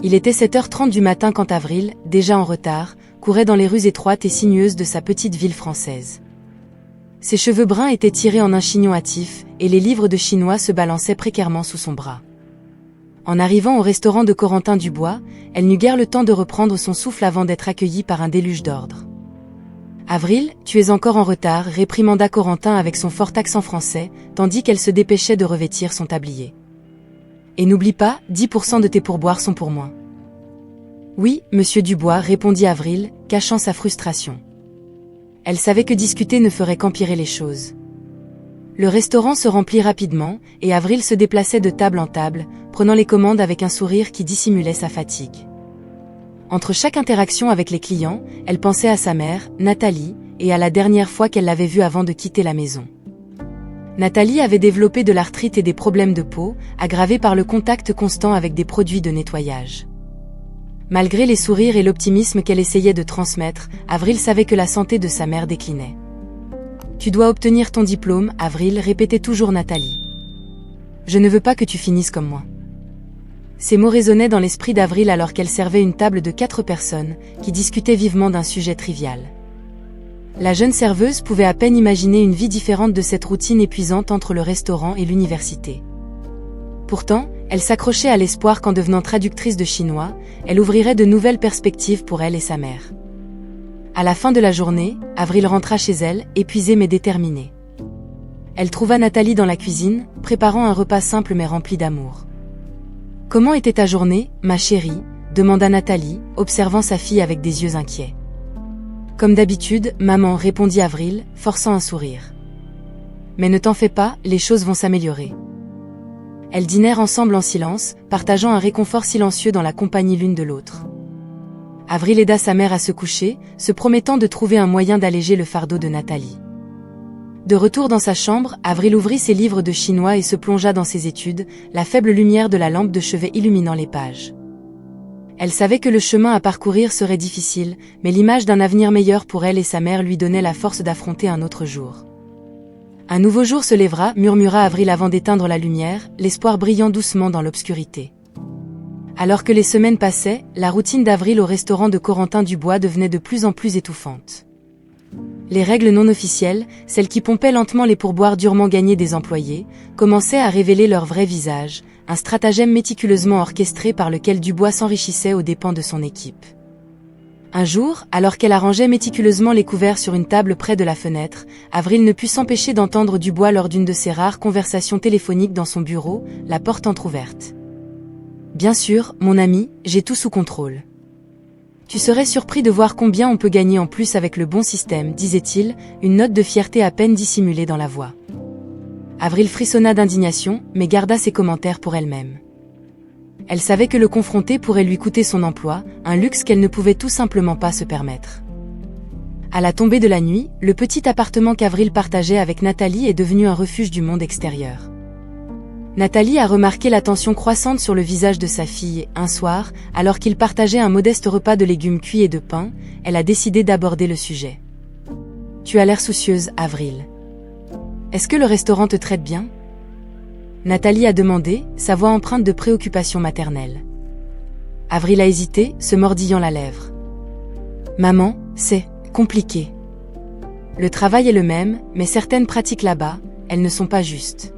Il était 7h30 du matin quand Avril, déjà en retard, courait dans les rues étroites et sinueuses de sa petite ville française. Ses cheveux bruns étaient tirés en un chignon hâtif, et les livres de chinois se balançaient précairement sous son bras. En arrivant au restaurant de Corentin Dubois, elle n'eut guère le temps de reprendre son souffle avant d'être accueillie par un déluge d'ordres. « Avril, tu es encore en retard », réprimanda Corentin avec son fort accent français, tandis qu'elle se dépêchait de revêtir son tablier. « Et n'oublie pas, 10% de tes pourboires sont pour moi. »« Oui, monsieur Dubois », répondit Avril, cachant sa frustration. Elle savait que discuter ne ferait qu'empirer les choses. Le restaurant se remplit rapidement, et Avril se déplaçait de table en table, prenant les commandes avec un sourire qui dissimulait sa fatigue. Entre chaque interaction avec les clients, elle pensait à sa mère, Nathalie, et à la dernière fois qu'elle l'avait vue avant de quitter la maison. Nathalie avait développé de l'arthrite et des problèmes de peau, aggravés par le contact constant avec des produits de nettoyage. Malgré les sourires et l'optimisme qu'elle essayait de transmettre, Avril savait que la santé de sa mère déclinait. « Tu dois obtenir ton diplôme, Avril », répétait toujours Nathalie. « Je ne veux pas que tu finisses comme moi. » Ces mots résonnaient dans l'esprit d'Avril alors qu'elle servait une table de 4 personnes, qui discutaient vivement d'un sujet trivial. La jeune serveuse pouvait à peine imaginer une vie différente de cette routine épuisante entre le restaurant et l'université. Pourtant, elle s'accrochait à l'espoir qu'en devenant traductrice de chinois, elle ouvrirait de nouvelles perspectives pour elle et sa mère. À la fin de la journée, Avril rentra chez elle, épuisée mais déterminée. Elle trouva Nathalie dans la cuisine, préparant un repas simple mais rempli d'amour. « Comment était ta journée, ma chérie ?» demanda Nathalie, observant sa fille avec des yeux inquiets. « Comme d'habitude, maman », répondit Avril, forçant un sourire. « Mais ne t'en fais pas, les choses vont s'améliorer. » Elles dînèrent ensemble en silence, partageant un réconfort silencieux dans la compagnie l'une de l'autre. Avril aida sa mère à se coucher, se promettant de trouver un moyen d'alléger le fardeau de Nathalie. De retour dans sa chambre, Avril ouvrit ses livres de chinois et se plongea dans ses études, la faible lumière de la lampe de chevet illuminant les pages. Elle savait que le chemin à parcourir serait difficile, mais l'image d'un avenir meilleur pour elle et sa mère lui donnait la force d'affronter un autre jour. Un nouveau jour se lèvera, murmura Avril avant d'éteindre la lumière, l'espoir brillant doucement dans l'obscurité. Alors que les semaines passaient, la routine d'Avril au restaurant de Corentin Dubois devenait de plus en plus étouffante. Les règles non officielles, celles qui pompaient lentement les pourboires durement gagnés des employés, commençaient à révéler leur vrai visage, un stratagème méticuleusement orchestré par lequel Dubois s'enrichissait aux dépens de son équipe. Un jour, alors qu'elle arrangeait méticuleusement les couverts sur une table près de la fenêtre, Avril ne put s'empêcher d'entendre Dubois lors d'une de ses rares conversations téléphoniques dans son bureau, la porte entr'ouverte. « Bien sûr, mon ami, j'ai tout sous contrôle. Tu serais surpris de voir combien on peut gagner en plus avec le bon système, disait-il, une note de fierté à peine dissimulée dans la voix. Avril frissonna d'indignation, mais garda ses commentaires pour elle-même. Elle savait que le confronter pourrait lui coûter son emploi, un luxe qu'elle ne pouvait tout simplement pas se permettre. À la tombée de la nuit, le petit appartement qu'Avril partageait avec Nathalie est devenu un refuge du monde extérieur. Nathalie a remarqué la tension croissante sur le visage de sa fille. Un soir, alors qu'ils partageaient un modeste repas de légumes cuits et de pain, elle a décidé d'aborder le sujet. « Tu as l'air soucieuse, Avril. Est-ce que le restaurant te traite bien ?» Nathalie a demandé, sa voix empreinte de préoccupation maternelle. Avril a hésité, se mordillant la lèvre. « Maman, c'est compliqué. Le travail est le même, mais certaines pratiques là-bas, elles ne sont pas justes. »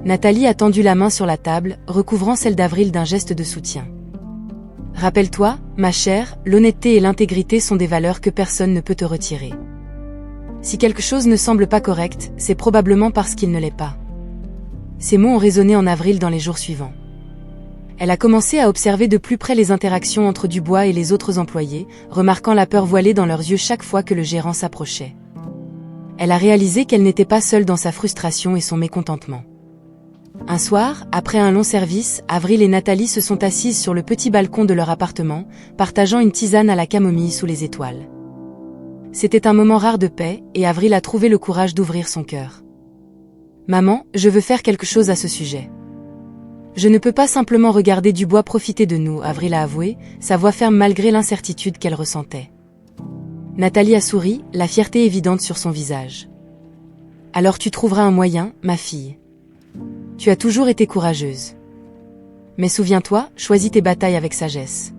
Nathalie a tendu la main sur la table, recouvrant celle d'Avril d'un geste de soutien. « Rappelle-toi, ma chère, l'honnêteté et l'intégrité sont des valeurs que personne ne peut te retirer. Si quelque chose ne semble pas correct, c'est probablement parce qu'il ne l'est pas. » Ces mots ont résonné en Avril dans les jours suivants. Elle a commencé à observer de plus près les interactions entre Dubois et les autres employés, remarquant la peur voilée dans leurs yeux chaque fois que le gérant s'approchait. Elle a réalisé qu'elle n'était pas seule dans sa frustration et son mécontentement. Un soir, après un long service, Avril et Nathalie se sont assises sur le petit balcon de leur appartement, partageant une tisane à la camomille sous les étoiles. C'était un moment rare de paix, et Avril a trouvé le courage d'ouvrir son cœur. « Maman, je veux faire quelque chose à ce sujet. Je ne peux pas simplement regarder Dubois profiter de nous », Avril a avoué, sa voix ferme malgré l'incertitude qu'elle ressentait. Nathalie a souri, la fierté évidente sur son visage. « Alors tu trouveras un moyen, ma fille. Tu as toujours été courageuse. Mais souviens-toi, choisis tes batailles avec sagesse.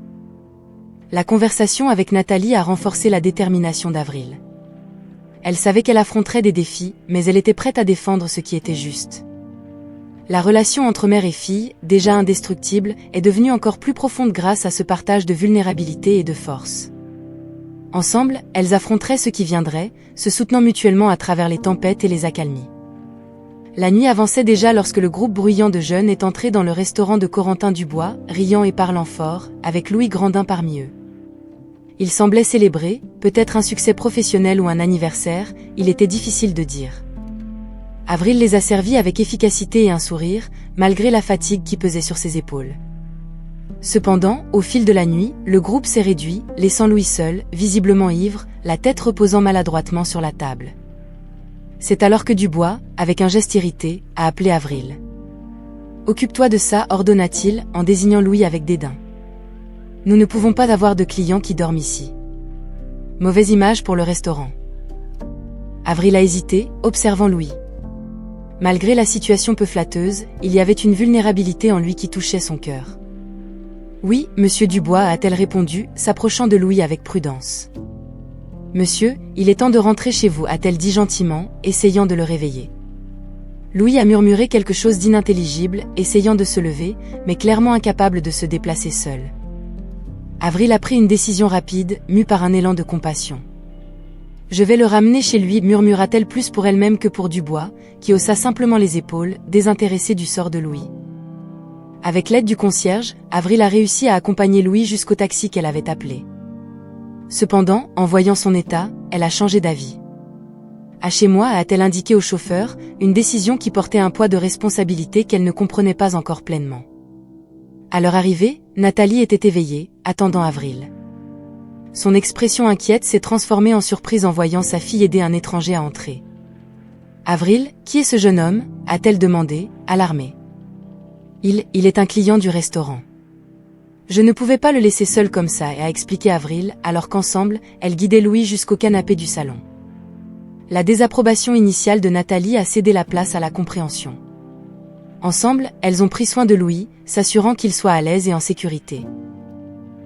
La conversation avec Nathalie a renforcé la détermination d'Avril. Elle savait qu'elle affronterait des défis, mais elle était prête à défendre ce qui était juste. La relation entre mère et fille, déjà indestructible, est devenue encore plus profonde grâce à ce partage de vulnérabilité et de force. Ensemble, elles affronteraient ce qui viendrait, se soutenant mutuellement à travers les tempêtes et les accalmies. La nuit avançait déjà lorsque le groupe bruyant de jeunes est entré dans le restaurant de Corentin Dubois, riant et parlant fort, avec Louis Grandin parmi eux. Ils semblaient célébrer, peut-être un succès professionnel ou un anniversaire, il était difficile de dire. Avril les a servis avec efficacité et un sourire, malgré la fatigue qui pesait sur ses épaules. Cependant, au fil de la nuit, le groupe s'est réduit, laissant Louis seul, visiblement ivre, la tête reposant maladroitement sur la table. C'est alors que Dubois, avec un geste irrité, a appelé Avril. « Occupe-toi de ça » ordonna-t-il, en désignant Louis avec dédain. « Nous ne pouvons pas avoir de clients qui dorment ici. » Mauvaise image pour le restaurant. Avril a hésité, observant Louis. Malgré la situation peu flatteuse, il y avait une vulnérabilité en lui qui touchait son cœur. « Oui, monsieur Dubois » a-t-elle répondu, s'approchant de Louis avec prudence. « Monsieur, il est temps de rentrer chez vous » a-t-elle dit gentiment, essayant de le réveiller. Louis a murmuré quelque chose d'inintelligible, essayant de se lever, mais clairement incapable de se déplacer seul. Avril a pris une décision rapide, mue par un élan de compassion. « Je vais le ramener chez lui » murmura-t-elle plus pour elle-même que pour Dubois, qui haussa simplement les épaules, désintéressé du sort de Louis. Avec l'aide du concierge, Avril a réussi à accompagner Louis jusqu'au taxi qu'elle avait appelé. Cependant, en voyant son état, elle a changé d'avis. « À chez moi » a-t-elle indiqué au chauffeur, une décision qui portait un poids de responsabilité qu'elle ne comprenait pas encore pleinement. À leur arrivée, Nathalie était éveillée, attendant Avril. Son expression inquiète s'est transformée en surprise en voyant sa fille aider un étranger à entrer. « Avril, qui est ce jeune homme » a-t-elle demandé, alarmée. « Il est un client du restaurant. » Je ne pouvais pas le laisser seul comme ça, a expliqué Avril, alors qu'ensemble, elle guidait Louis jusqu'au canapé du salon. La désapprobation initiale de Nathalie a cédé la place à la compréhension. Ensemble, elles ont pris soin de Louis, s'assurant qu'il soit à l'aise et en sécurité.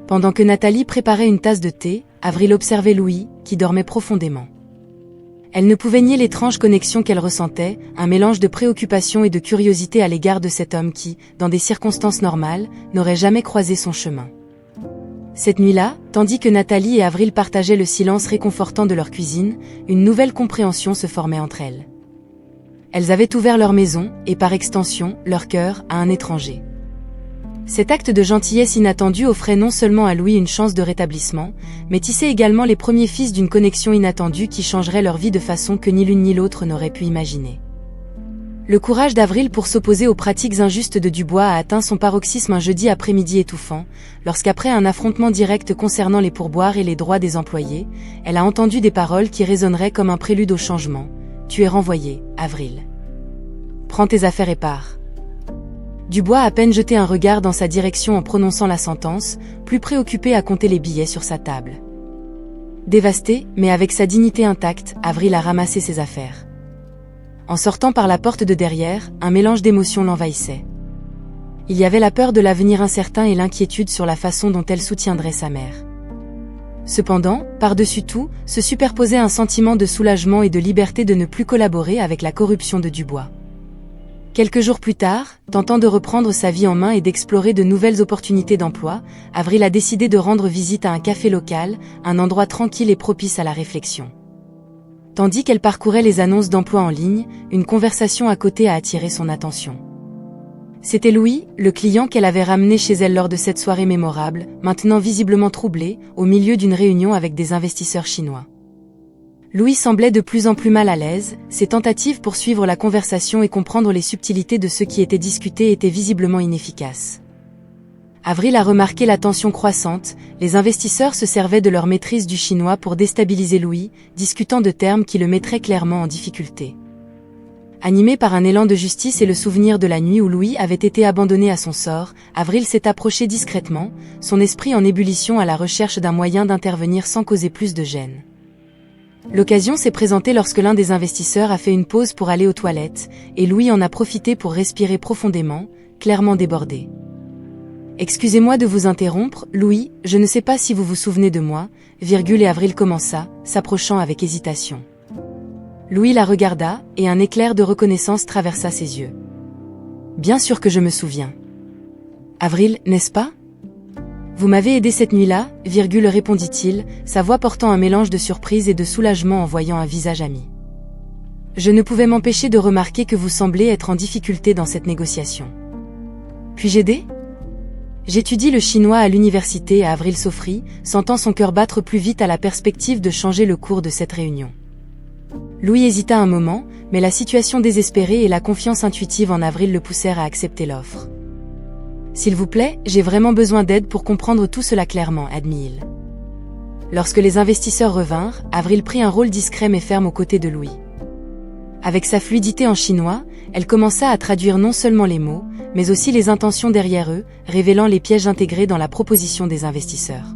Pendant que Nathalie préparait une tasse de thé, Avril observait Louis, qui dormait profondément. Elle ne pouvait nier l'étrange connexion qu'elle ressentait, un mélange de préoccupation et de curiosité à l'égard de cet homme qui, dans des circonstances normales, n'aurait jamais croisé son chemin. Cette nuit-là, tandis que Nathalie et Avril partageaient le silence réconfortant de leur cuisine, une nouvelle compréhension se formait entre elles. Elles avaient ouvert leur maison, et par extension, leur cœur, à un étranger. Cet acte de gentillesse inattendue offrait non seulement à Louis une chance de rétablissement, mais tissait également les premiers fils d'une connexion inattendue qui changerait leur vie de façon que ni l'une ni l'autre n'aurait pu imaginer. Le courage d'Avril pour s'opposer aux pratiques injustes de Dubois a atteint son paroxysme un jeudi après-midi étouffant, lorsqu'après un affrontement direct concernant les pourboires et les droits des employés, elle a entendu des paroles qui résonneraient comme un prélude au changement. « Tu es renvoyé, Avril. Prends tes affaires et pars. » Dubois a à peine jeté un regard dans sa direction en prononçant la sentence, plus préoccupé à compter les billets sur sa table. Dévastée, mais avec sa dignité intacte, Avril a ramassé ses affaires. En sortant par la porte de derrière, un mélange d'émotions l'envahissait. Il y avait la peur de l'avenir incertain et l'inquiétude sur la façon dont elle soutiendrait sa mère. Cependant, par-dessus tout, se superposait un sentiment de soulagement et de liberté de ne plus collaborer avec la corruption de Dubois. Quelques jours plus tard, tentant de reprendre sa vie en main et d'explorer de nouvelles opportunités d'emploi, Avril a décidé de rendre visite à un café local, un endroit tranquille et propice à la réflexion. Tandis qu'elle parcourait les annonces d'emploi en ligne, une conversation à côté a attiré son attention. C'était Louis, le client qu'elle avait ramené chez elle lors de cette soirée mémorable, maintenant visiblement troublé, au milieu d'une réunion avec des investisseurs chinois. Louis semblait de plus en plus mal à l'aise, ses tentatives pour suivre la conversation et comprendre les subtilités de ce qui était discuté étaient visiblement inefficaces. Avril a remarqué la tension croissante, les investisseurs se servaient de leur maîtrise du chinois pour déstabiliser Louis, discutant de termes qui le mettraient clairement en difficulté. Animé par un élan de justice et le souvenir de la nuit où Louis avait été abandonné à son sort, Avril s'est approché discrètement, son esprit en ébullition à la recherche d'un moyen d'intervenir sans causer plus de gêne. L'occasion s'est présentée lorsque l'un des investisseurs a fait une pause pour aller aux toilettes, et Louis en a profité pour respirer profondément, clairement débordé. Excusez-moi de vous interrompre, Louis, je ne sais pas si vous vous souvenez de moi, et Avril commença, s'approchant avec hésitation. Louis la regarda, et un éclair de reconnaissance traversa ses yeux. Bien sûr que je me souviens. Avril, n'est-ce pas? Vous m'avez aidé cette nuit-là, répondit-il, sa voix portant un mélange de surprise et de soulagement en voyant un visage ami. Je ne pouvais m'empêcher de remarquer que vous semblez être en difficulté dans cette négociation. Puis-je aider? J'étudie le chinois à l'université à Avril s'offrit, sentant son cœur battre plus vite à la perspective de changer le cours de cette réunion. Louis hésita un moment, mais la situation désespérée et la confiance intuitive en Avril le poussèrent à accepter l'offre. S'il vous plaît, j'ai vraiment besoin d'aide pour comprendre tout cela clairement, admit-il. Lorsque les investisseurs revinrent, Avril prit un rôle discret mais ferme aux côtés de Louis. Avec sa fluidité en chinois, elle commença à traduire non seulement les mots, mais aussi les intentions derrière eux, révélant les pièges intégrés dans la proposition des investisseurs.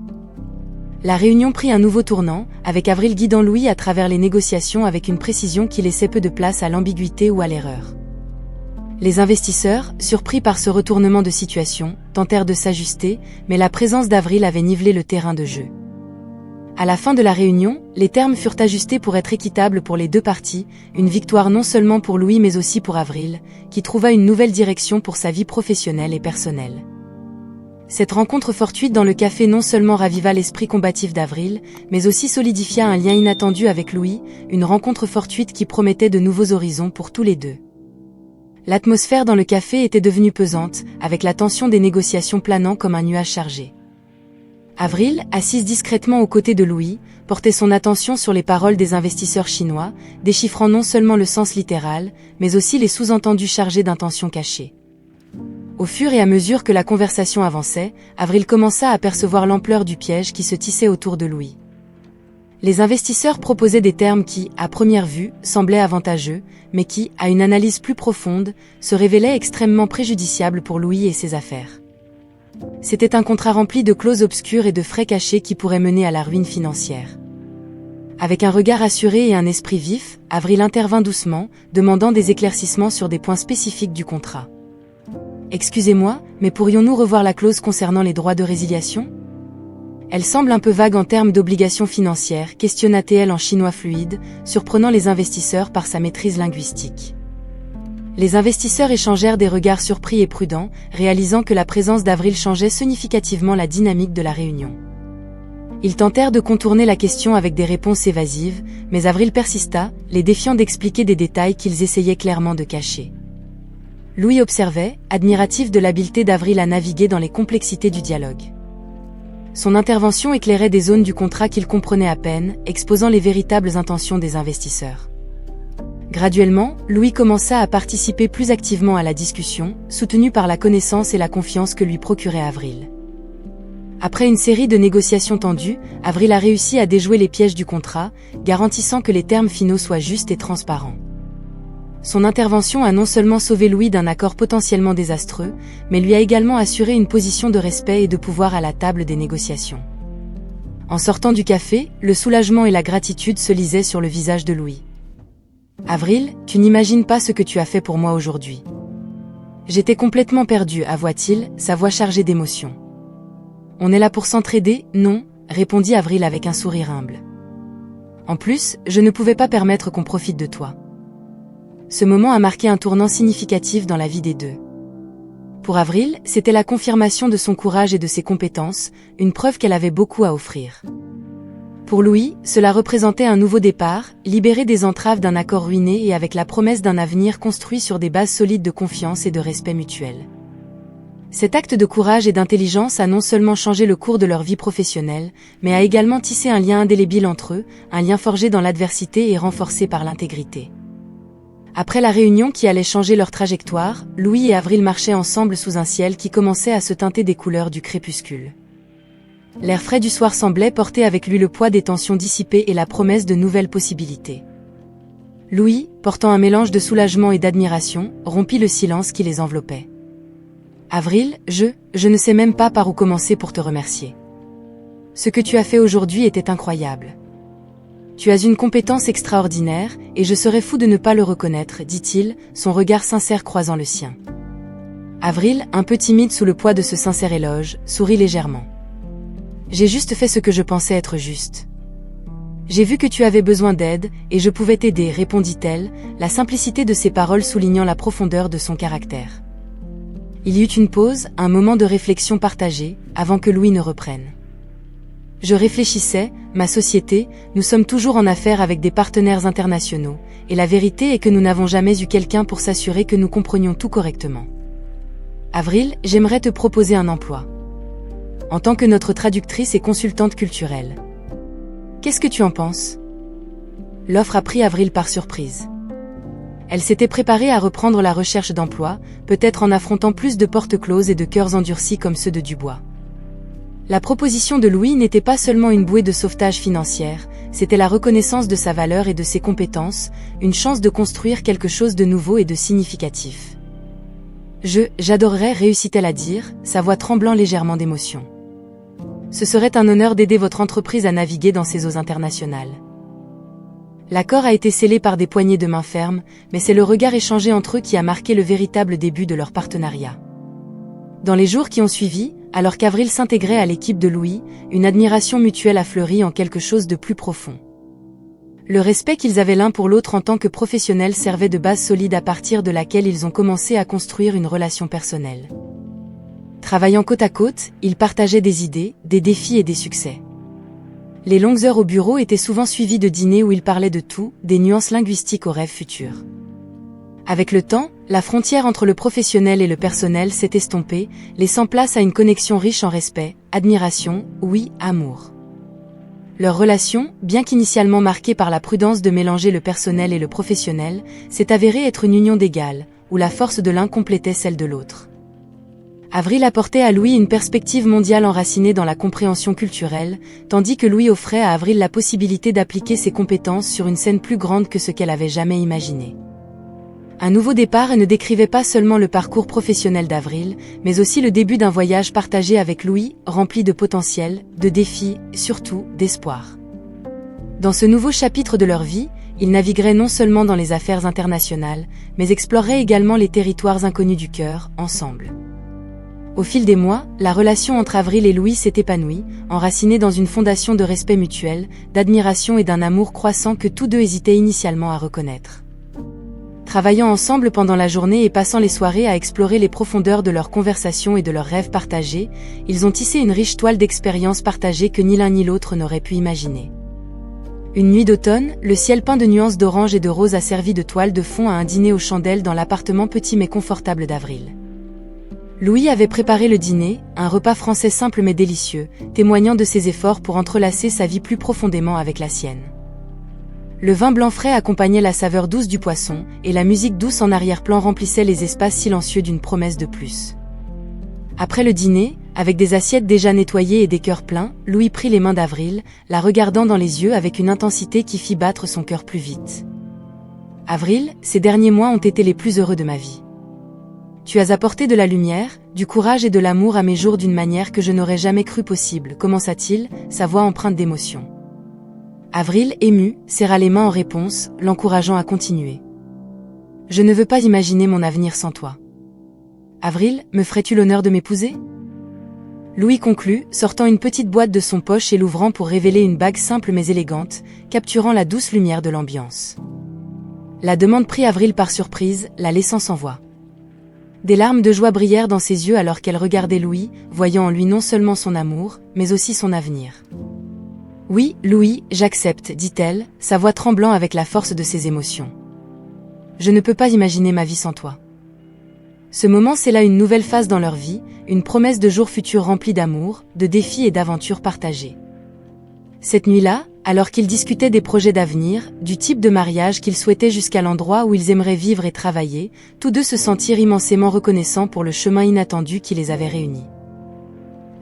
La réunion prit un nouveau tournant, avec Avril guidant Louis à travers les négociations avec une précision qui laissait peu de place à l'ambiguïté ou à l'erreur. Les investisseurs, surpris par ce retournement de situation, tentèrent de s'ajuster, mais la présence d'Avril avait nivelé le terrain de jeu. À la fin de la réunion, les termes furent ajustés pour être équitables pour les deux parties, une victoire non seulement pour Louis mais aussi pour Avril, qui trouva une nouvelle direction pour sa vie professionnelle et personnelle. Cette rencontre fortuite dans le café non seulement raviva l'esprit combatif d'Avril, mais aussi solidifia un lien inattendu avec Louis, une rencontre fortuite qui promettait de nouveaux horizons pour tous les deux. L'atmosphère dans le café était devenue pesante, avec la tension des négociations planant comme un nuage chargé. Avril, assise discrètement aux côtés de Louis, portait son attention sur les paroles des investisseurs chinois, déchiffrant non seulement le sens littéral, mais aussi les sous-entendus chargés d'intentions cachées. Au fur et à mesure que la conversation avançait, Avril commença à percevoir l'ampleur du piège qui se tissait autour de Louis. Les investisseurs proposaient des termes qui, à première vue, semblaient avantageux, mais qui, à une analyse plus profonde, se révélaient extrêmement préjudiciables pour Louis et ses affaires. C'était un contrat rempli de clauses obscures et de frais cachés qui pourraient mener à la ruine financière. Avec un regard assuré et un esprit vif, Avril intervint doucement, demandant des éclaircissements sur des points spécifiques du contrat. « Excusez-moi, mais pourrions-nous revoir la clause concernant les droits de résiliation ? Elle semble un peu vague en termes d'obligations financières, questionna-t-elle en chinois fluide, surprenant les investisseurs par sa maîtrise linguistique. Les investisseurs échangèrent des regards surpris et prudents, réalisant que la présence d'Avril changeait significativement la dynamique de la réunion. Ils tentèrent de contourner la question avec des réponses évasives, mais Avril persista, les défiant d'expliquer des détails qu'ils essayaient clairement de cacher. Louis observait, admiratif de l'habileté d'Avril à naviguer dans les complexités du dialogue. Son intervention éclairait des zones du contrat qu'il comprenait à peine, exposant les véritables intentions des investisseurs. Graduellement, Louis commença à participer plus activement à la discussion, soutenu par la connaissance et la confiance que lui procurait Avril. Après une série de négociations tendues, Avril a réussi à déjouer les pièges du contrat, garantissant que les termes finaux soient justes et transparents. Son intervention a non seulement sauvé Louis d'un accord potentiellement désastreux, mais lui a également assuré une position de respect et de pouvoir à la table des négociations. En sortant du café, le soulagement et la gratitude se lisaient sur le visage de Louis. « Avril, tu n'imagines pas ce que tu as fait pour moi aujourd'hui. J'étais complètement perdu, avoua-t-il, sa voix chargée d'émotion. On est là pour s'entraider, non, répondit Avril avec un sourire humble. En plus, je ne pouvais pas permettre qu'on profite de toi. Ce moment a marqué un tournant significatif dans la vie des deux. Pour Avril, c'était la confirmation de son courage et de ses compétences, une preuve qu'elle avait beaucoup à offrir. Pour Louis, cela représentait un nouveau départ, libéré des entraves d'un accord ruiné et avec la promesse d'un avenir construit sur des bases solides de confiance et de respect mutuel. Cet acte de courage et d'intelligence a non seulement changé le cours de leur vie professionnelle, mais a également tissé un lien indélébile entre eux, un lien forgé dans l'adversité et renforcé par l'intégrité. Après la réunion qui allait changer leur trajectoire, Louis et Avril marchaient ensemble sous un ciel qui commençait à se teinter des couleurs du crépuscule. L'air frais du soir semblait porter avec lui le poids des tensions dissipées et la promesse de nouvelles possibilités. Louis, portant un mélange de soulagement et d'admiration, rompit le silence qui les enveloppait. « Avril, je ne sais même pas par où commencer pour te remercier. Ce que tu as fait aujourd'hui était incroyable. Tu as une compétence extraordinaire, et je serais fou de ne pas le reconnaître, dit-il, son regard sincère croisant le sien. Avril, un peu timide sous le poids de ce sincère éloge, sourit légèrement. J'ai juste fait ce que je pensais être juste. J'ai vu que tu avais besoin d'aide, et je pouvais t'aider, répondit-elle, la simplicité de ses paroles soulignant la profondeur de son caractère. Il y eut une pause, un moment de réflexion partagée, avant que Louis ne reprenne. Je réfléchissais, ma société, nous sommes toujours en affaire avec des partenaires internationaux, et la vérité est que nous n'avons jamais eu quelqu'un pour s'assurer que nous comprenions tout correctement. Avril, j'aimerais te proposer un emploi. En tant que notre traductrice et consultante culturelle. Qu'est-ce que tu en penses? L'offre a pris Avril par surprise. Elle s'était préparée à reprendre la recherche d'emploi, peut-être en affrontant plus de portes closes et de cœurs endurcis comme ceux de Dubois. La proposition de Louis n'était pas seulement une bouée de sauvetage financière, c'était la reconnaissance de sa valeur et de ses compétences, une chance de construire quelque chose de nouveau et de significatif. J'adorerais, réussit-elle à dire, sa voix tremblant légèrement d'émotion. Ce serait un honneur d'aider votre entreprise à naviguer dans ces eaux internationales. L'accord a été scellé par des poignées de main fermes, mais c'est le regard échangé entre eux qui a marqué le véritable début de leur partenariat. Dans les jours qui ont suivi, alors qu'Avril s'intégrait à l'équipe de Louis, une admiration mutuelle a fleuri en quelque chose de plus profond. Le respect qu'ils avaient l'un pour l'autre en tant que professionnels servait de base solide à partir de laquelle ils ont commencé à construire une relation personnelle. Travaillant côte à côte, ils partageaient des idées, des défis et des succès. Les longues heures au bureau étaient souvent suivies de dîners où ils parlaient de tout, des nuances linguistiques aux rêves futurs. Avec le temps, la frontière entre le professionnel et le personnel s'est estompée, laissant place à une connexion riche en respect, admiration, oui, amour. Leur relation, bien qu'initialement marquée par la prudence de mélanger le personnel et le professionnel, s'est avérée être une union d'égales, où la force de l'un complétait celle de l'autre. Avril apportait à Louis une perspective mondiale enracinée dans la compréhension culturelle, tandis que Louis offrait à Avril la possibilité d'appliquer ses compétences sur une scène plus grande que ce qu'elle avait jamais imaginé. Un nouveau départ ne décrivait pas seulement le parcours professionnel d'Avril, mais aussi le début d'un voyage partagé avec Louis, rempli de potentiel, de défis, surtout d'espoir. Dans ce nouveau chapitre de leur vie, ils navigueraient non seulement dans les affaires internationales, mais exploreraient également les territoires inconnus du cœur, ensemble. Au fil des mois, la relation entre Avril et Louis s'est épanouie, enracinée dans une fondation de respect mutuel, d'admiration et d'un amour croissant que tous deux hésitaient initialement à reconnaître. Travaillant ensemble pendant la journée et passant les soirées à explorer les profondeurs de leurs conversations et de leurs rêves partagés, ils ont tissé une riche toile d'expériences partagées que ni l'un ni l'autre n'aurait pu imaginer. Une nuit d'automne, le ciel peint de nuances d'orange et de rose a servi de toile de fond à un dîner aux chandelles dans l'appartement petit mais confortable d'Avril. Louis avait préparé le dîner, un repas français simple mais délicieux, témoignant de ses efforts pour entrelacer sa vie plus profondément avec la sienne. Le vin blanc frais accompagnait la saveur douce du poisson, et la musique douce en arrière-plan remplissait les espaces silencieux d'une promesse de plus. Après le dîner, avec des assiettes déjà nettoyées et des cœurs pleins, Louis prit les mains d'Avril, la regardant dans les yeux avec une intensité qui fit battre son cœur plus vite. « Avril, ces derniers mois ont été les plus heureux de ma vie. Tu as apporté de la lumière, du courage et de l'amour à mes jours d'une manière que je n'aurais jamais cru possible, commença-t-il, sa voix empreinte d'émotion. Avril, ému, serra les mains en réponse, l'encourageant à continuer. « Je ne veux pas imaginer mon avenir sans toi. Avril, me ferais-tu l'honneur de m'épouser ?» Louis conclut, sortant une petite boîte de son poche et l'ouvrant pour révéler une bague simple mais élégante, capturant la douce lumière de l'ambiance. La demande prit Avril par surprise, la laissant sans voix. Des larmes de joie brillèrent dans ses yeux alors qu'elle regardait Louis, voyant en lui non seulement son amour, mais aussi son avenir. « Oui, Louis, j'accepte, dit-elle, sa voix tremblant avec la force de ses émotions. Je ne peux pas imaginer ma vie sans toi. » Ce moment scella une nouvelle phase dans leur vie, une promesse de jours futurs remplis d'amour, de défis et d'aventures partagées. Cette nuit-là, alors qu'ils discutaient des projets d'avenir, du type de mariage qu'ils souhaitaient jusqu'à l'endroit où ils aimeraient vivre et travailler, tous deux se sentirent immensément reconnaissants pour le chemin inattendu qui les avait réunis.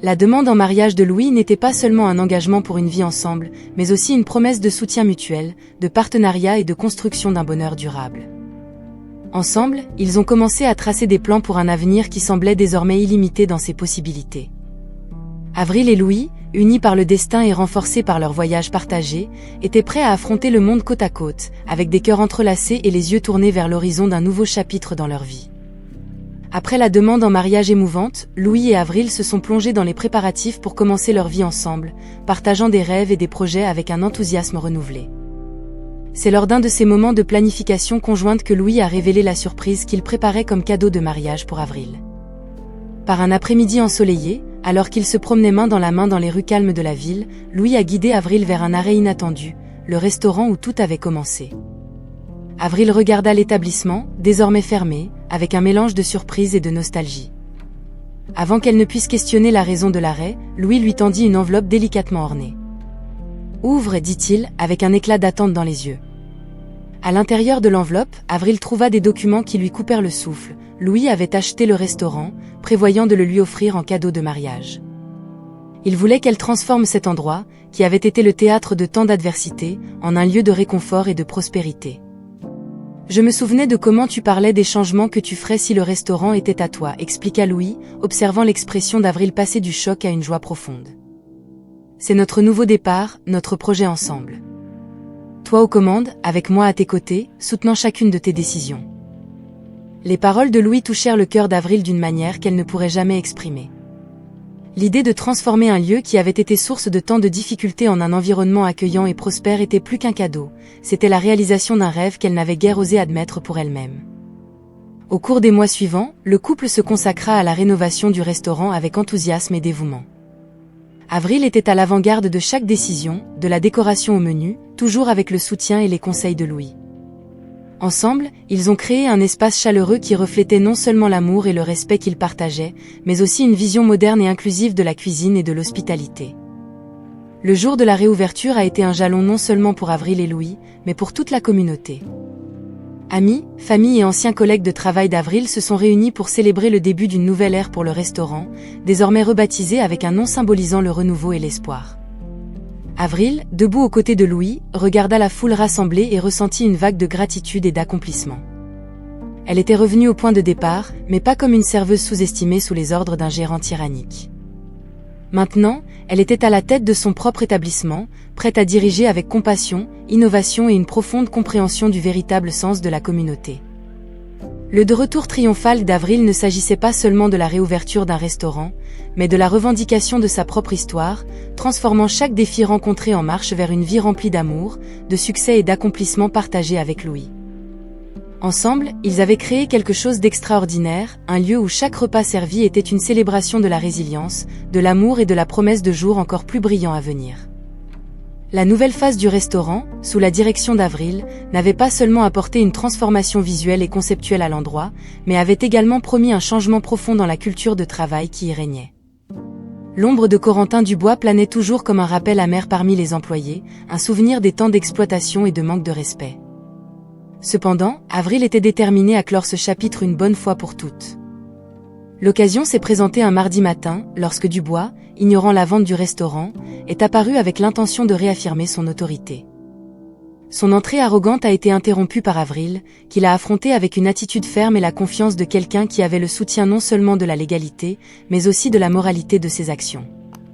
La demande en mariage de Louis n'était pas seulement un engagement pour une vie ensemble, mais aussi une promesse de soutien mutuel, de partenariat et de construction d'un bonheur durable. Ensemble, ils ont commencé à tracer des plans pour un avenir qui semblait désormais illimité dans ses possibilités. Avril et Louis, unis par le destin et renforcés par leur voyage partagé, étaient prêts à affronter le monde côte à côte, avec des cœurs entrelacés et les yeux tournés vers l'horizon d'un nouveau chapitre dans leur vie. Après la demande en mariage émouvante, Louis et Avril se sont plongés dans les préparatifs pour commencer leur vie ensemble, partageant des rêves et des projets avec un enthousiasme renouvelé. C'est lors d'un de ces moments de planification conjointe que Louis a révélé la surprise qu'il préparait comme cadeau de mariage pour Avril. Par un après-midi ensoleillé, alors qu'il se promenait main dans la main dans les rues calmes de la ville, Louis a guidé Avril vers un arrêt inattendu, le restaurant où tout avait commencé. Avril regarda l'établissement, désormais fermé, avec un mélange de surprise et de nostalgie. Avant qu'elle ne puisse questionner la raison de l'arrêt, Louis lui tendit une enveloppe délicatement ornée. « Ouvre », dit-il, avec un éclat d'attente dans les yeux. À l'intérieur de l'enveloppe, Avril trouva des documents qui lui coupèrent le souffle. Louis avait acheté le restaurant, prévoyant de le lui offrir en cadeau de mariage. Il voulait qu'elle transforme cet endroit, qui avait été le théâtre de tant d'adversités, en un lieu de réconfort et de prospérité. « Je me souvenais de comment tu parlais des changements que tu ferais si le restaurant était à toi », expliqua Louis, observant l'expression d'Avril passer du choc à une joie profonde. « C'est notre nouveau départ, notre projet ensemble. Toi aux commandes, avec moi à tes côtés, soutenant chacune de tes décisions. » Les paroles de Louis touchèrent le cœur d'Avril d'une manière qu'elle ne pourrait jamais exprimer. L'idée de transformer un lieu qui avait été source de tant de difficultés en un environnement accueillant et prospère était plus qu'un cadeau, c'était la réalisation d'un rêve qu'elle n'avait guère osé admettre pour elle-même. Au cours des mois suivants, le couple se consacra à la rénovation du restaurant avec enthousiasme et dévouement. Avril était à l'avant-garde de chaque décision, de la décoration au menu, toujours avec le soutien et les conseils de Louis. Ensemble, ils ont créé un espace chaleureux qui reflétait non seulement l'amour et le respect qu'ils partageaient, mais aussi une vision moderne et inclusive de la cuisine et de l'hospitalité. Le jour de la réouverture a été un jalon non seulement pour Avril et Louis, mais pour toute la communauté. Amis, familles et anciens collègues de travail d'Avril se sont réunis pour célébrer le début d'une nouvelle ère pour le restaurant, désormais rebaptisé avec un nom symbolisant le renouveau et l'espoir. Avril, debout aux côtés de Louis, regarda la foule rassemblée et ressentit une vague de gratitude et d'accomplissement. Elle était revenue au point de départ, mais pas comme une serveuse sous-estimée sous les ordres d'un gérant tyrannique. Maintenant, elle était à la tête de son propre établissement, prête à diriger avec compassion, innovation et une profonde compréhension du véritable sens de la communauté. Le de retour triomphal d'Avril ne s'agissait pas seulement de la réouverture d'un restaurant, mais de la revendication de sa propre histoire, transformant chaque défi rencontré en marche vers une vie remplie d'amour, de succès et d'accomplissements partagés avec Louis. Ensemble, ils avaient créé quelque chose d'extraordinaire, un lieu où chaque repas servi était une célébration de la résilience, de l'amour et de la promesse de jours encore plus brillants à venir. La nouvelle phase du restaurant, sous la direction d'Avril, n'avait pas seulement apporté une transformation visuelle et conceptuelle à l'endroit, mais avait également promis un changement profond dans la culture de travail qui y régnait. L'ombre de Corentin Dubois planait toujours comme un rappel amer parmi les employés, un souvenir des temps d'exploitation et de manque de respect. Cependant, Avril était déterminée à clore ce chapitre une bonne fois pour toutes. L'occasion s'est présentée un mardi matin, lorsque Dubois, ignorant la vente du restaurant, est apparu avec l'intention de réaffirmer son autorité. Son entrée arrogante a été interrompue par Avril, qui l'a affronté avec une attitude ferme et la confiance de quelqu'un qui avait le soutien non seulement de la légalité, mais aussi de la moralité de ses actions.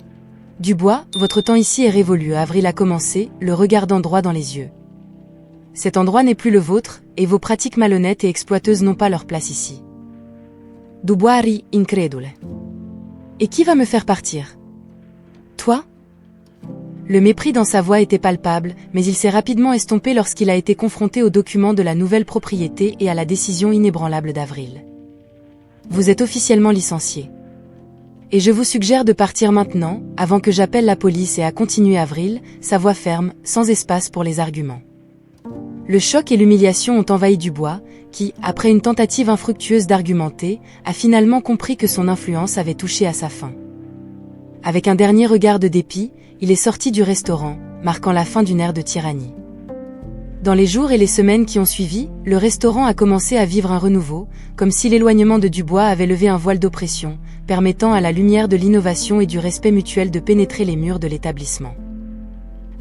« Dubois, votre temps ici est révolu », Avril a commencé, le regardant droit dans les yeux. « Cet endroit n'est plus le vôtre, et vos pratiques malhonnêtes et exploiteuses n'ont pas leur place ici. » Dubois rit, incrédule. « Et qui va me faire partir ? Toi ? » Le mépris dans sa voix était palpable, mais il s'est rapidement estompé lorsqu'il a été confronté aux documents de la nouvelle propriété et à la décision inébranlable d'Avril. « Vous êtes officiellement licencié. Et je vous suggère de partir maintenant, avant que j'appelle la police », et a continué Avril, sa voix ferme, sans espace pour les arguments. Le choc et l'humiliation ont envahi Dubois, qui, après une tentative infructueuse d'argumenter, a finalement compris que son influence avait touché à sa fin. Avec un dernier regard de dépit, il est sorti du restaurant, marquant la fin d'une ère de tyrannie. Dans les jours et les semaines qui ont suivi, le restaurant a commencé à vivre un renouveau, comme si l'éloignement de Dubois avait levé un voile d'oppression, permettant à la lumière de l'innovation et du respect mutuel de pénétrer les murs de l'établissement.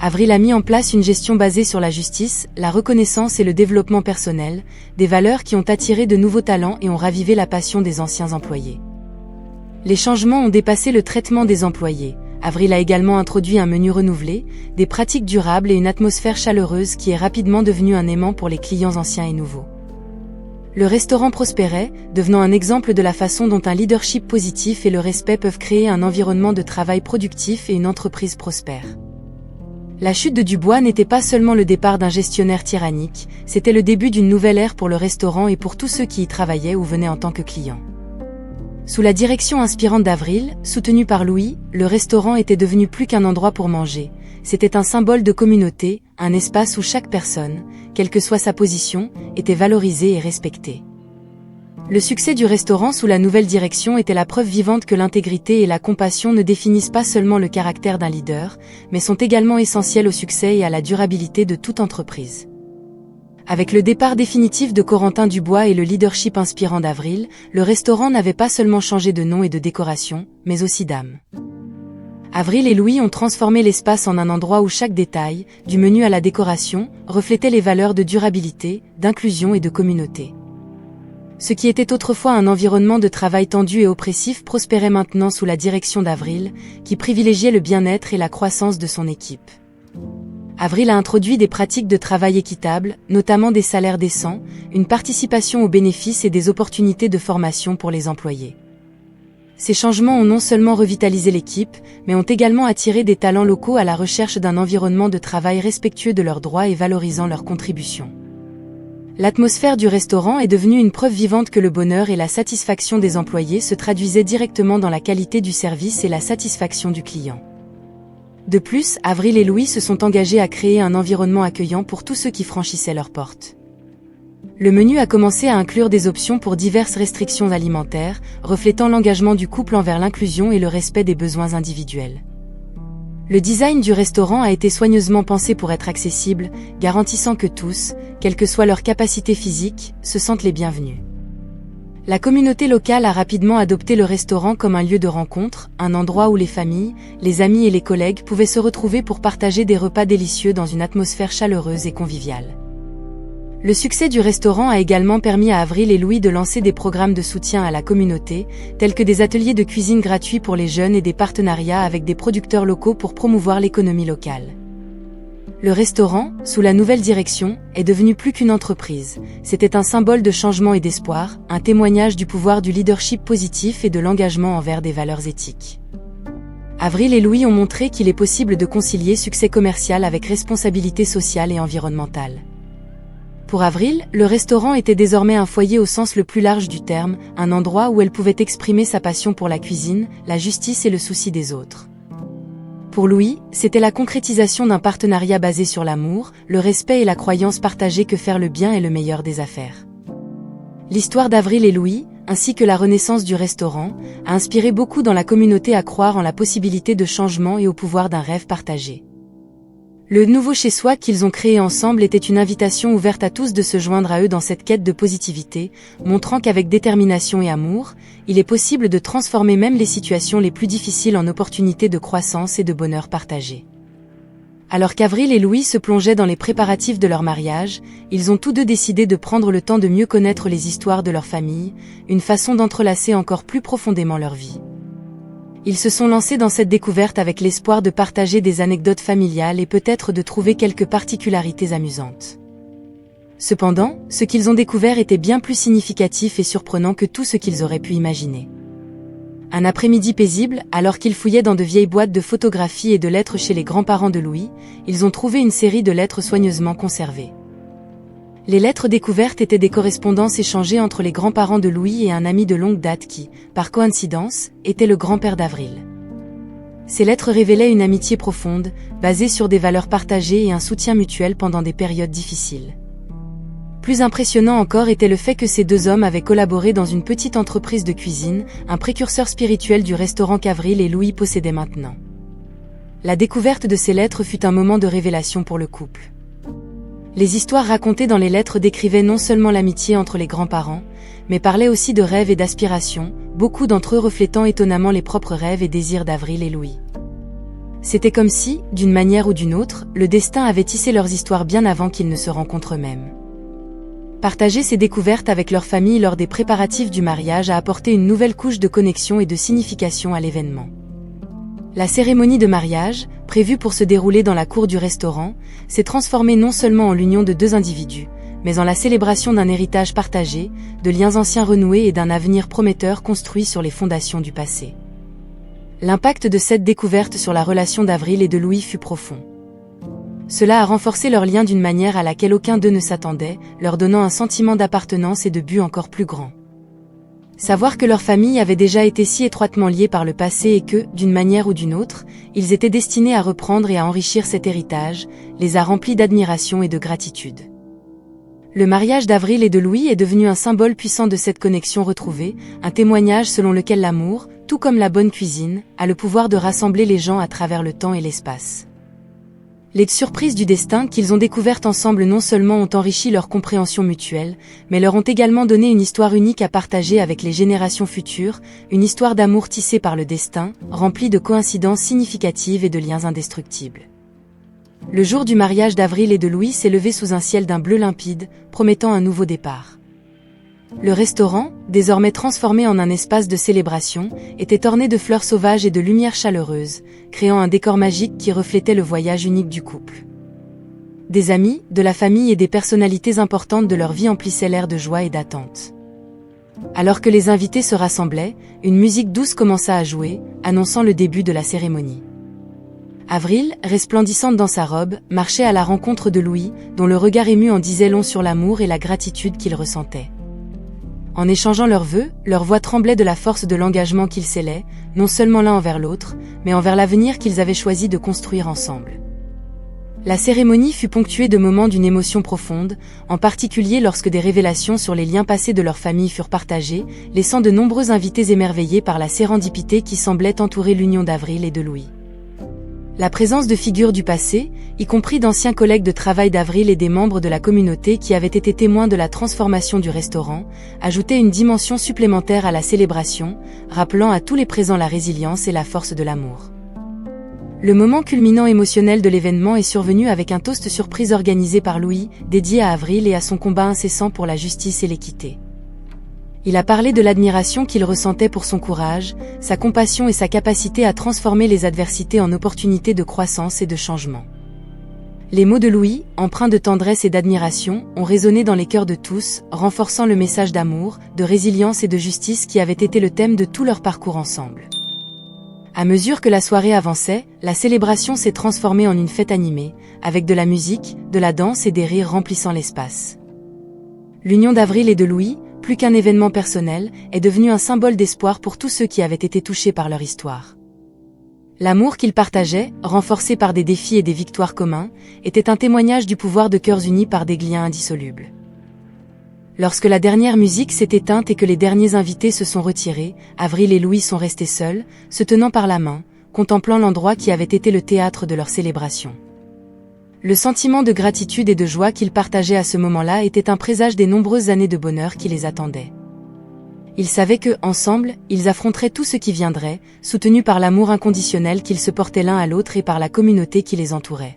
Avril a mis en place une gestion basée sur la justice, la reconnaissance et le développement personnel, des valeurs qui ont attiré de nouveaux talents et ont ravivé la passion des anciens employés. Les changements ont dépassé le traitement des employés. Avril a également introduit un menu renouvelé, des pratiques durables et une atmosphère chaleureuse qui est rapidement devenue un aimant pour les clients anciens et nouveaux. Le restaurant prospérait, devenant un exemple de la façon dont un leadership positif et le respect peuvent créer un environnement de travail productif et une entreprise prospère. La chute de Dubois n'était pas seulement le départ d'un gestionnaire tyrannique, c'était le début d'une nouvelle ère pour le restaurant et pour tous ceux qui y travaillaient ou venaient en tant que clients. Sous la direction inspirante d'Avril, soutenue par Louis, le restaurant était devenu plus qu'un endroit pour manger, c'était un symbole de communauté, un espace où chaque personne, quelle que soit sa position, était valorisée et respectée. Le succès du restaurant sous la nouvelle direction était la preuve vivante que l'intégrité et la compassion ne définissent pas seulement le caractère d'un leader, mais sont également essentielles au succès et à la durabilité de toute entreprise. Avec le départ définitif de Corentin Dubois et le leadership inspirant d'Avril, le restaurant n'avait pas seulement changé de nom et de décoration, mais aussi d'âme. Avril et Louis ont transformé l'espace en un endroit où chaque détail, du menu à la décoration, reflétait les valeurs de durabilité, d'inclusion et de communauté. Ce qui était autrefois un environnement de travail tendu et oppressif prospérait maintenant sous la direction d'Avril, qui privilégiait le bien-être et la croissance de son équipe. Avril a introduit des pratiques de travail équitables, notamment des salaires décents, une participation aux bénéfices et des opportunités de formation pour les employés. Ces changements ont non seulement revitalisé l'équipe, mais ont également attiré des talents locaux à la recherche d'un environnement de travail respectueux de leurs droits et valorisant leurs contributions. L'atmosphère du restaurant est devenue une preuve vivante que le bonheur et la satisfaction des employés se traduisaient directement dans la qualité du service et la satisfaction du client. De plus, Avril et Louis se sont engagés à créer un environnement accueillant pour tous ceux qui franchissaient leurs portes. Le menu a commencé à inclure des options pour diverses restrictions alimentaires, reflétant l'engagement du couple envers l'inclusion et le respect des besoins individuels. Le design du restaurant a été soigneusement pensé pour être accessible, garantissant que tous, quelle que soit leur capacité physique, se sentent les bienvenus. La communauté locale a rapidement adopté le restaurant comme un lieu de rencontre, un endroit où les familles, les amis et les collègues pouvaient se retrouver pour partager des repas délicieux dans une atmosphère chaleureuse et conviviale. Le succès du restaurant a également permis à Avril et Louis de lancer des programmes de soutien à la communauté, tels que des ateliers de cuisine gratuits pour les jeunes et des partenariats avec des producteurs locaux pour promouvoir l'économie locale. Le restaurant, sous la nouvelle direction, est devenu plus qu'une entreprise. C'était un symbole de changement et d'espoir, un témoignage du pouvoir du leadership positif et de l'engagement envers des valeurs éthiques. Avril et Louis ont montré qu'il est possible de concilier succès commercial avec responsabilité sociale et environnementale. Pour Avril, le restaurant était désormais un foyer au sens le plus large du terme, un endroit où elle pouvait exprimer sa passion pour la cuisine, la justice et le souci des autres. Pour Louis, c'était la concrétisation d'un partenariat basé sur l'amour, le respect et la croyance partagée que faire le bien est le meilleur des affaires. L'histoire d'Avril et Louis, ainsi que la renaissance du restaurant, a inspiré beaucoup dans la communauté à croire en la possibilité de changement et au pouvoir d'un rêve partagé. Le nouveau chez-soi qu'ils ont créé ensemble était une invitation ouverte à tous de se joindre à eux dans cette quête de positivité, montrant qu'avec détermination et amour, il est possible de transformer même les situations les plus difficiles en opportunités de croissance et de bonheur partagé. Alors qu'Avril et Louis se plongeaient dans les préparatifs de leur mariage, ils ont tous deux décidé de prendre le temps de mieux connaître les histoires de leur famille, une façon d'entrelacer encore plus profondément leur vie. Ils se sont lancés dans cette découverte avec l'espoir de partager des anecdotes familiales et peut-être de trouver quelques particularités amusantes. Cependant, ce qu'ils ont découvert était bien plus significatif et surprenant que tout ce qu'ils auraient pu imaginer. Un après-midi paisible, alors qu'ils fouillaient dans de vieilles boîtes de photographies et de lettres chez les grands-parents de Louis, ils ont trouvé une série de lettres soigneusement conservées. Les lettres découvertes étaient des correspondances échangées entre les grands-parents de Louis et un ami de longue date qui, par coïncidence, était le grand-père d'Avril. Ces lettres révélaient une amitié profonde, basée sur des valeurs partagées et un soutien mutuel pendant des périodes difficiles. Plus impressionnant encore était le fait que ces deux hommes avaient collaboré dans une petite entreprise de cuisine, un précurseur spirituel du restaurant qu'Avril et Louis possédaient maintenant. La découverte de ces lettres fut un moment de révélation pour le couple. Les histoires racontées dans les lettres décrivaient non seulement l'amitié entre les grands-parents, mais parlaient aussi de rêves et d'aspirations, beaucoup d'entre eux reflétant étonnamment les propres rêves et désirs d'Avril et Louis. C'était comme si, d'une manière ou d'une autre, le destin avait tissé leurs histoires bien avant qu'ils ne se rencontrent eux-mêmes. Partager ces découvertes avec leur famille lors des préparatifs du mariage a apporté une nouvelle couche de connexion et de signification à l'événement. La cérémonie de mariage, prévue pour se dérouler dans la cour du restaurant, s'est transformée non seulement en l'union de deux individus, mais en la célébration d'un héritage partagé, de liens anciens renoués et d'un avenir prometteur construit sur les fondations du passé. L'impact de cette découverte sur la relation d'Avril et de Louis fut profond. Cela a renforcé leur lien d'une manière à laquelle aucun d'eux ne s'attendait, leur donnant un sentiment d'appartenance et de but encore plus grand. Savoir que leur famille avait déjà été si étroitement liée par le passé et que, d'une manière ou d'une autre, ils étaient destinés à reprendre et à enrichir cet héritage, les a remplis d'admiration et de gratitude. Le mariage d'Avril et de Louis est devenu un symbole puissant de cette connexion retrouvée, un témoignage selon lequel l'amour, tout comme la bonne cuisine, a le pouvoir de rassembler les gens à travers le temps et l'espace. Les surprises du destin qu'ils ont découvertes ensemble non seulement ont enrichi leur compréhension mutuelle, mais leur ont également donné une histoire unique à partager avec les générations futures, une histoire d'amour tissée par le destin, remplie de coïncidences significatives et de liens indestructibles. Le jour du mariage d'Avril et de Louis s'est levé sous un ciel d'un bleu limpide, promettant un nouveau départ. Le restaurant, désormais transformé en un espace de célébration, était orné de fleurs sauvages et de lumières chaleureuses, créant un décor magique qui reflétait le voyage unique du couple. Des amis, de la famille et des personnalités importantes de leur vie emplissaient l'air de joie et d'attente. Alors que les invités se rassemblaient, une musique douce commença à jouer, annonçant le début de la cérémonie. Avril, resplendissante dans sa robe, marchait à la rencontre de Louis, dont le regard ému en disait long sur l'amour et la gratitude qu'il ressentait. En échangeant leurs vœux, leur voix tremblait de la force de l'engagement qu'ils scellaient, non seulement l'un envers l'autre, mais envers l'avenir qu'ils avaient choisi de construire ensemble. La cérémonie fut ponctuée de moments d'une émotion profonde, en particulier lorsque des révélations sur les liens passés de leur famille furent partagées, laissant de nombreux invités émerveillés par la sérendipité qui semblait entourer l'union d'Avril et de Louis. La présence de figures du passé, y compris d'anciens collègues de travail d'Avril et des membres de la communauté qui avaient été témoins de la transformation du restaurant, ajoutait une dimension supplémentaire à la célébration, rappelant à tous les présents la résilience et la force de l'amour. Le moment culminant émotionnel de l'événement est survenu avec un toast surprise organisé par Louis, dédié à Avril et à son combat incessant pour la justice et l'équité. Il a parlé de l'admiration qu'il ressentait pour son courage, sa compassion et sa capacité à transformer les adversités en opportunités de croissance et de changement. Les mots de Louis, empreints de tendresse et d'admiration, ont résonné dans les cœurs de tous, renforçant le message d'amour, de résilience et de justice qui avait été le thème de tout leur parcours ensemble. À mesure que la soirée avançait, la célébration s'est transformée en une fête animée, avec de la musique, de la danse et des rires remplissant l'espace. L'union d'Avril et de Louis, plus qu'un événement personnel, est devenu un symbole d'espoir pour tous ceux qui avaient été touchés par leur histoire. L'amour qu'ils partageaient, renforcé par des défis et des victoires communs, était un témoignage du pouvoir de cœurs unis par des liens indissolubles. Lorsque la dernière musique s'est éteinte et que les derniers invités se sont retirés, Avril et Louis sont restés seuls, se tenant par la main, contemplant l'endroit qui avait été le théâtre de leur célébration. Le sentiment de gratitude et de joie qu'ils partageaient à ce moment-là était un présage des nombreuses années de bonheur qui les attendaient. Ils savaient que, ensemble, ils affronteraient tout ce qui viendrait, soutenus par l'amour inconditionnel qu'ils se portaient l'un à l'autre et par la communauté qui les entourait.